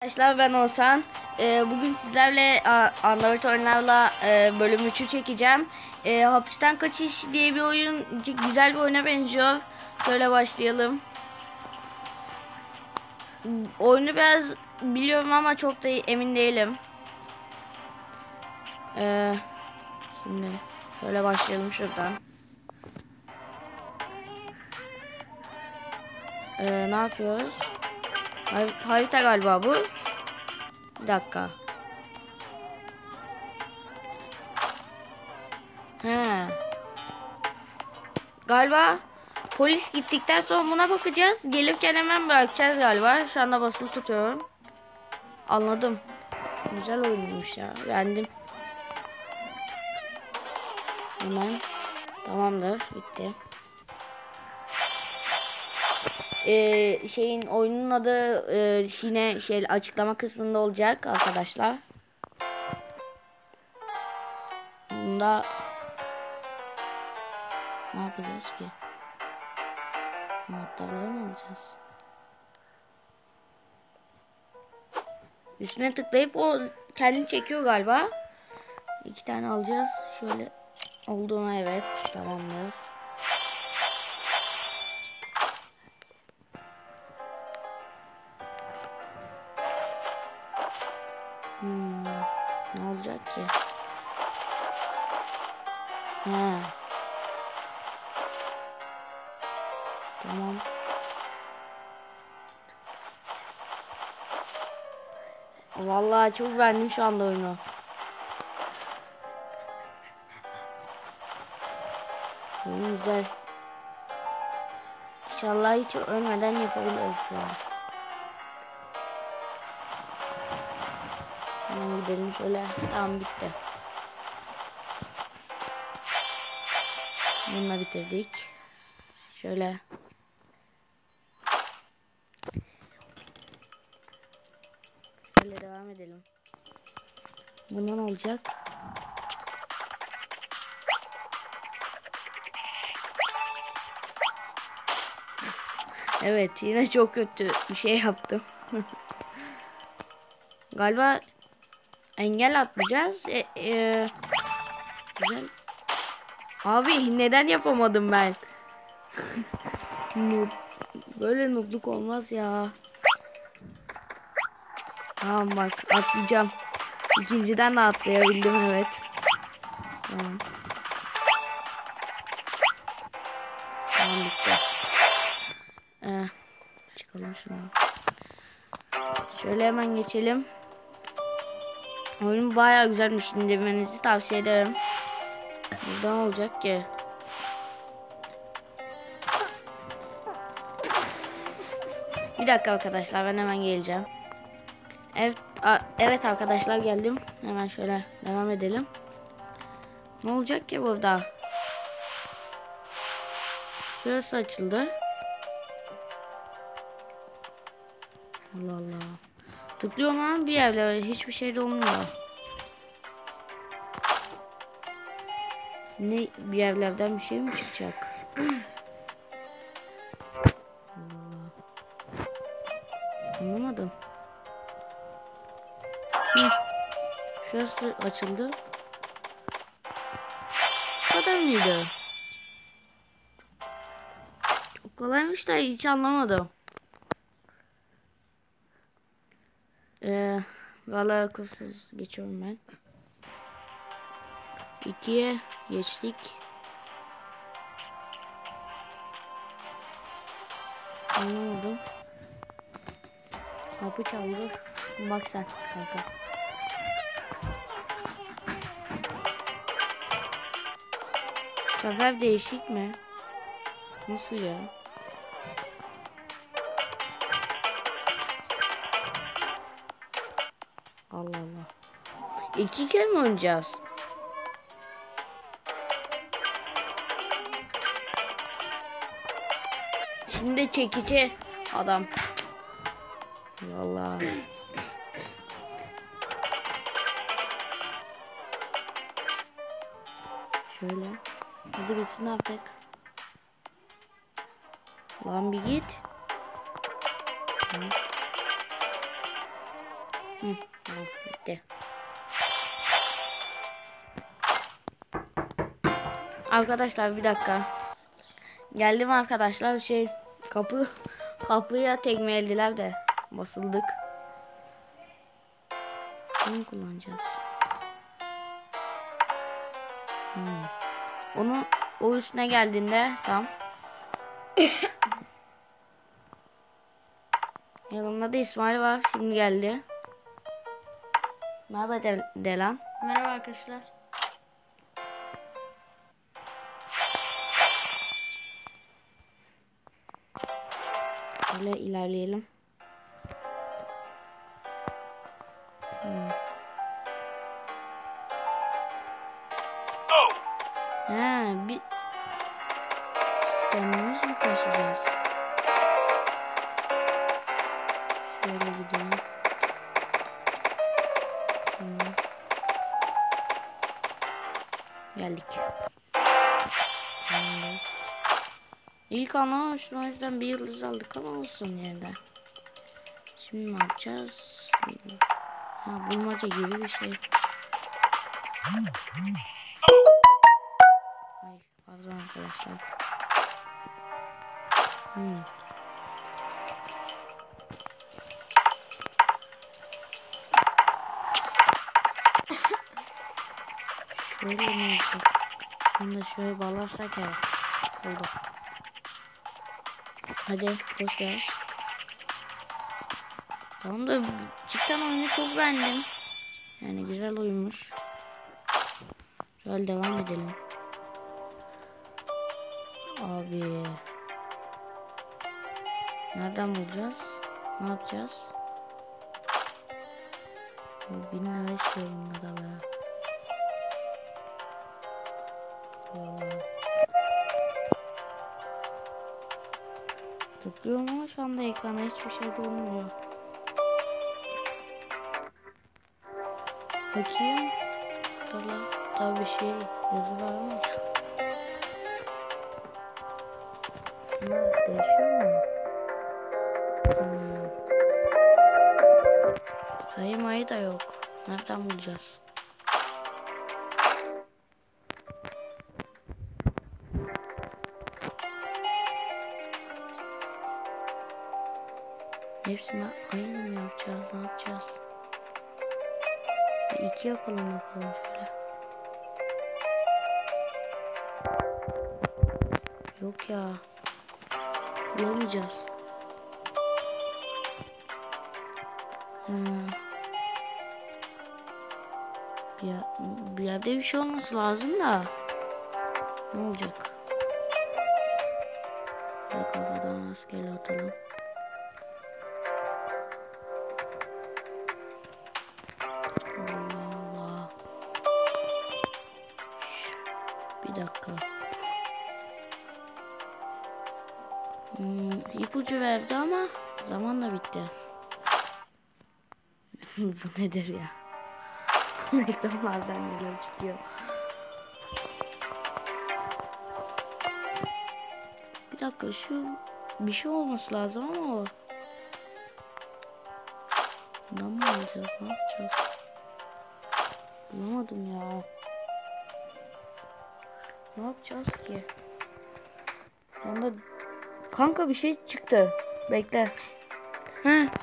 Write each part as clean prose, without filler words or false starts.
Arkadaşlar ben Oğuzhan. Bugün sizlerle Android oyunlarla bölüm 3'ü çekeceğim. Hapisten Kaçış diye bir oyun, güzel bir oyuna benziyor. Şöyle başlayalım. Oyunu biraz biliyorum ama çok da emin değilim. Şimdi şöyle başlayalım şuradan. Ne yapıyoruz? Harita galiba bu. Bir dakika. He. Galiba polis gittikten sonra buna bakacağız. Gelirken hemen bırakacağız galiba. Şu anda basılı tutuyorum. Anladım. Güzel oyunmuş ya. Beğendim. Hemen. Tamamdır. Bitti. Oyunun adı yine açıklama kısmında olacak arkadaşlar. Bunda ne yapacağız ki? Anahtarları mı alacağız? Üstüne tıklayıp o kendini çekiyor galiba. 2 tane alacağız. Şöyle olduğuna evet. Tamamdır. Ne olacak ki? Ha. Tamam. Vallahi çok beğendim şu anda oyunu. Oyun güzel. İnşallah hiç ölmeden yapabiliriz ya. Hemen gidelim şöyle. Tamam bitti. Bununla bitirdik. Şöyle. Şöyle devam edelim. Bundan olacak. Evet yine çok kötü bir şey yaptım. Galiba engel atlayacağız. Güzel. Abi neden yapamadım ben? Böyle noobluk olmaz ya. Tamam bak atlayacağım. İkinciden de atlayabildim evet. Tamam. Tamam bitti. Çıkalım şuradan. Şöyle hemen geçelim. Oyun bayağı güzelmiş. İndirmenizi tavsiye ederim. Burada ne olacak ki? Bir dakika arkadaşlar ben hemen geleceğim. Evet arkadaşlar geldim. Hemen şöyle devam edelim. Ne olacak ki burada? Şurası açıldı. Allah Allah. Tıklıyorum ama bir yerlere hiçbir şey de olmuyor. Ne bir yerlerden bir şey mi çıkacak? Allah. Anlamadım. Şurası açıldı. Bu kadar mıydı? Çok kolaymış da hiç anlamadım. Vallahi kursuz geçiyorum ben. 2'ye geçtik. Anlamadım. Kapı çaldı. Bak sen kanka. Bu sefer değişik mi? Nasıl ya? Allah Allah. 2 kere mi oynayacağız? Şimdi çekici adam. Vallahi. Şöyle. Hadi bitsin artık. Lan bir git. Tamam, bitti. Arkadaşlar bir dakika. Geldim arkadaşlar, kapıya tekmelediler de basıldık. Bunu kullanacağız. Onu o üstüne geldiğinde tam. Yanımda da İsmail var, şimdi geldi. Merhaba Delan. Merhaba arkadaşlar. Şöyle ilerleyelim. Bir kendimiz mi taşıyacağız? Şöyle gidelim. Tamam. Geldik. Tamam. İlk anlamamıştım, o yüzden bir yıldız aldık ama olsun yerden. Şimdi ne yapacağız? Bulmaca gibi bir şey. Ay, pardon arkadaşlar. Şöyle mi olacak? Bunu da şöyle bağlarsak evet. Oldu. Hadi koş biraz. Tamam da cidden oyunu çok beğendim. Yani güzel oyunmuş. Şöyle devam edelim. Abi. Nereden bulacağız? Ne yapacağız? O 1000 lira istiyor bunda da be. Tıklıyorum ama şu anda ekrana hiçbir şey de olmuyor. Bakayım. Tabii bir şey yazılar ama. Değişiyor mu? Sayı mayı da yok. Nereden bulacağız? Hepsini aynı mı yapacağız? Ne yapacağız? Bir 2 yapalım bakalım şöyle. Yok ya. Bulamayacağız. Bir yerde bir şey olması lazım da. Ne olacak? Bir kafadan rastgele atalım. Allah Allah. Bir dakika. İpucu verdi ama zamanla bitti. Bu nedir ya? Reklamlardan neler çıkıyor. Bir dakika, şu bir şey olması lazım ama o. Bundan mı alacağız? Ne yapacağız? Bulamadım ya. Ne yapacağız ki? Yanında kanka bir şey çıktı. Bekle.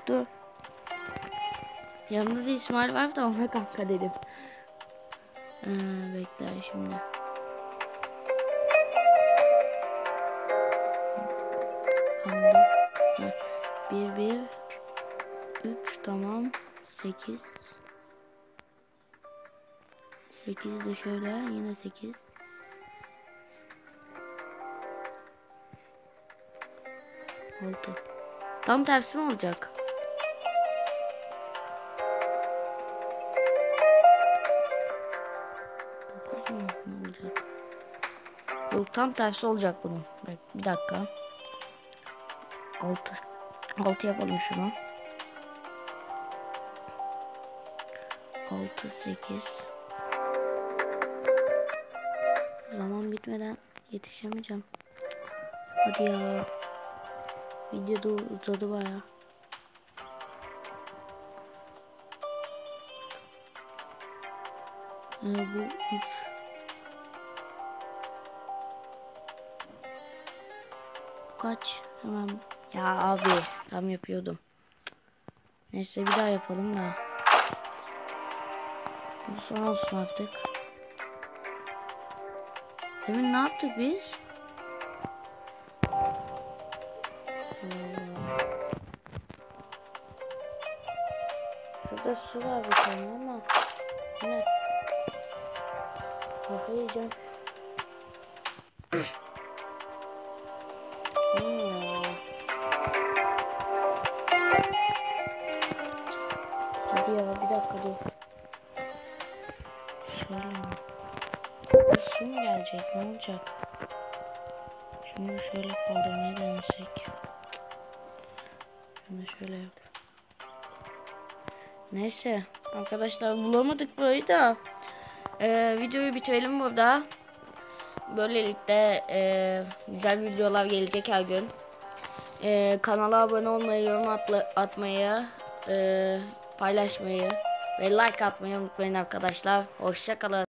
Dur. Yanında da İsmail var da ona kanka dedim. Bekle şimdi. Kanka. 1 3 tamam. 8 de şöyle yine 8. Oldu. Tam tersi mi olacak? Ne olacak? Yok, tam tersi olacak bunun. Bir dakika. 6 yapalım şunu. 6 8. Zaman bitmeden yetişemeyeceğim. Hadi ya. Video da uzadı baya. Bu 3. Kaç? Hemen. Ya abi tam yapıyordum. Neyse bir daha yapalım da. Bu son olsun artık. Demin ne yaptık biz? Şurada su var bir tane ama ne? Kafayı yiyeceğim. Ya. Hadi ya bir dakika dur. Şöyle mi? Su mu gelecek? Ne olacak? Şunu şöyle kaldırmaya denesek. Şunu şöyle yap. Neyse arkadaşlar bulamadık böyle de. Videoyu bitirelim burada. Böylelikle güzel videolar gelecek her gün. Kanala abone olmayı, yorum atmayı, paylaşmayı ve like atmayı unutmayın arkadaşlar. Hoşça kalın.